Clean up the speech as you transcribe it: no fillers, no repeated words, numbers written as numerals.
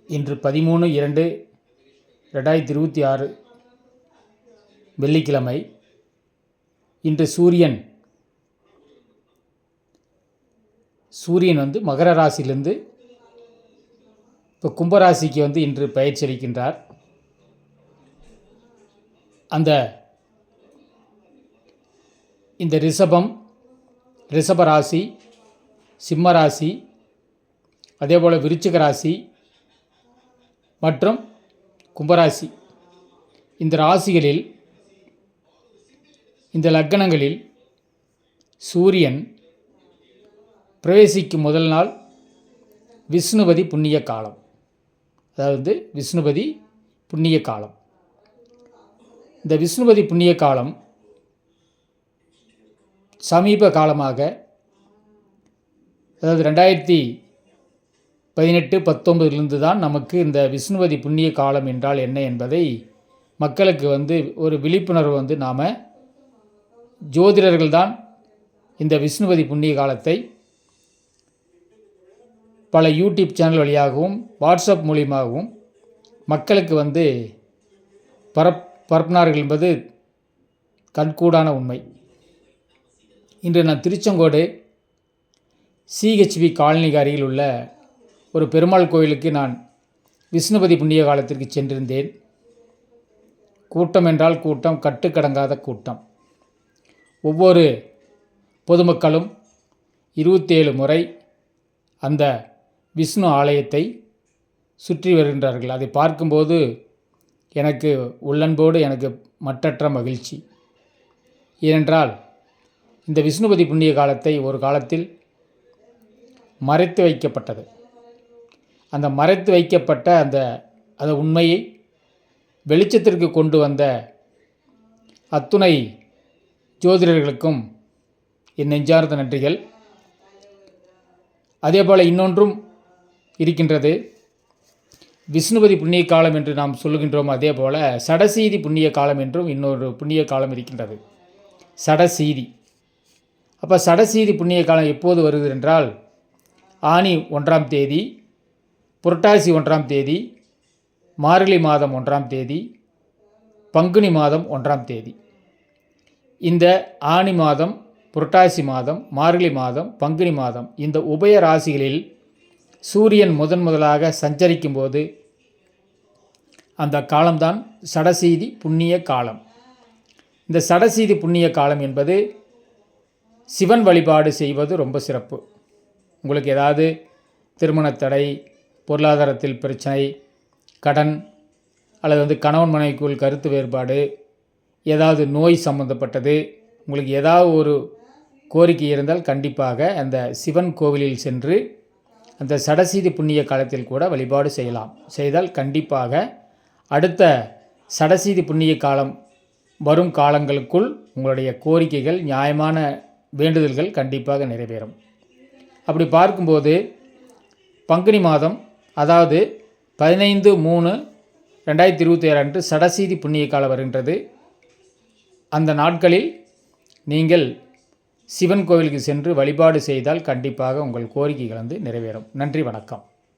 இன்று 13/2/2026 வெள்ளிக்கிழமை. இன்று சூரியன் மகர ராசியிலிருந்து இப்போ கும்பராசிக்கு இன்று பயிற்சி அளிக்கின்றார். இந்த ரிஷப ராசி, சிம்ம ராசி, அதேபோல் விருச்சிக ராசி மற்றும் கும்பராசி, இந்த ராசிகளில், இந்த லக்னங்களில் சூரியன் பிரவேசிக்கும் முதல் நாள் விஷ்ணுபதி புண்ணிய காலம். அதாவது விஷ்ணுபதி புண்ணிய காலம். இந்த விஷ்ணுபதி புண்ணிய காலம் சமீப காலமாக, அதாவது 2018-19 தான் நமக்கு இந்த விஷ்ணுபதி புண்ணிய காலம் என்றால் என்ன என்பதை மக்களுக்கு ஒரு விழிப்புணர்வு நாம் ஜோதிடர்கள் தான் இந்த விஷ்ணுபதி புண்ணிய காலத்தை பல யூடியூப் சேனல் வழியாகவும் வாட்ஸ்அப் மூலியமாகவும் மக்களுக்கு பரப்பினார்கள் என்பது கண்கூடான உண்மை. இன்று நான் திருச்செங்கோடு CHV காலனிக்கு அருகில் உள்ள ஒரு பெருமாள் கோயிலுக்கு நான் விஷ்ணுபதி புண்ணிய காலத்திற்கு சென்றிருந்தேன். கூட்டம் என்றால் கூட்டம், கட்டுக்கடங்காத கூட்டம். ஒவ்வொரு பொதுமக்களும் 27 முறை அந்த விஷ்ணு ஆலயத்தை சுற்றி வருகின்றார்கள். அதை பார்க்கும்போது எனக்கு உள்ளன்போடு எனக்கு மற்றற்ற மகிழ்ச்சி. ஏனென்றால் இந்த விஷ்ணுபதி புண்ணிய காலத்தை ஒரு காலத்தில் மறைத்து வைக்கப்பட்டது. அந்த மறைத்து வைக்கப்பட்ட அந்த உண்மையை வெளிச்சத்திற்கு கொண்டு வந்த அத்துணை ஜோதிடர்களுக்கும் என் நெஞ்சார்ந்த நன்றிகள். அதேபோல் இன்னொன்றும் இருக்கின்றது. விஷ்ணுபதி புண்ணிய காலம் என்று நாம் சொல்லுகின்றோம். அதே போல் சடசீதி புண்ணிய காலம் என்றும் இன்னொரு புண்ணிய காலம் இருக்கின்றது, சடசீதி. அப்போ சடசீதி புண்ணிய காலம் எப்போது வருகிறது என்றால் ஆனி 1ஆம் தேதி, புரட்டாசி 1ஆம் தேதி, மார்கழி மாதம் 1ஆம் தேதி, பங்குனி மாதம் 1ஆம் தேதி. இந்த ஆனி மாதம், புரட்டாசி மாதம், மார்கழி மாதம், பங்குனி மாதம், இந்த உபய ராசிகளில் சூரியன் முதலாக சஞ்சரிக்கும் போது அந்த காலம்தான் சடசீதி புண்ணிய காலம். இந்த சடசீதி புண்ணிய காலம் என்பது சிவன் வழிபாடு செய்வது ரொம்ப சிறப்பு. உங்களுக்கு ஏதாவது திருமணத்தடை, பொருளாதாரத்தில் பிரச்சனை, கடன், அல்லது கணவன் மனைவிக்குள் கருத்து வேறுபாடு, ஏதாவது நோய் சம்பந்தப்பட்டது, உங்களுக்கு ஏதாவது ஒரு கோரிக்கை இருந்தால் கண்டிப்பாக அந்த சிவன் கோவிலில் சென்று அந்த சடசீதி புண்ணிய காலத்தில் கூட வழிபாடு செய்தால் கண்டிப்பாக அடுத்த சடசீதி புண்ணிய காலம் வரும் காலங்களுக்குள் உங்களுடைய கோரிக்கைகள், நியாயமான வேண்டுதல்கள் கண்டிப்பாக நிறைவேறும். அப்படி பார்க்கும்போது பங்குனி மாதம், அதாவது 15/3/2026 அன்று சடசீதி புண்ணிய காலம் வருகின்றது. அந்த நாட்களில் நீங்கள் சிவன் கோவிலுக்கு சென்று வழிபாடு செய்தால் கண்டிப்பாக உங்கள் கோரிக்கைகள் நிறைவேறும். நன்றி, வணக்கம்.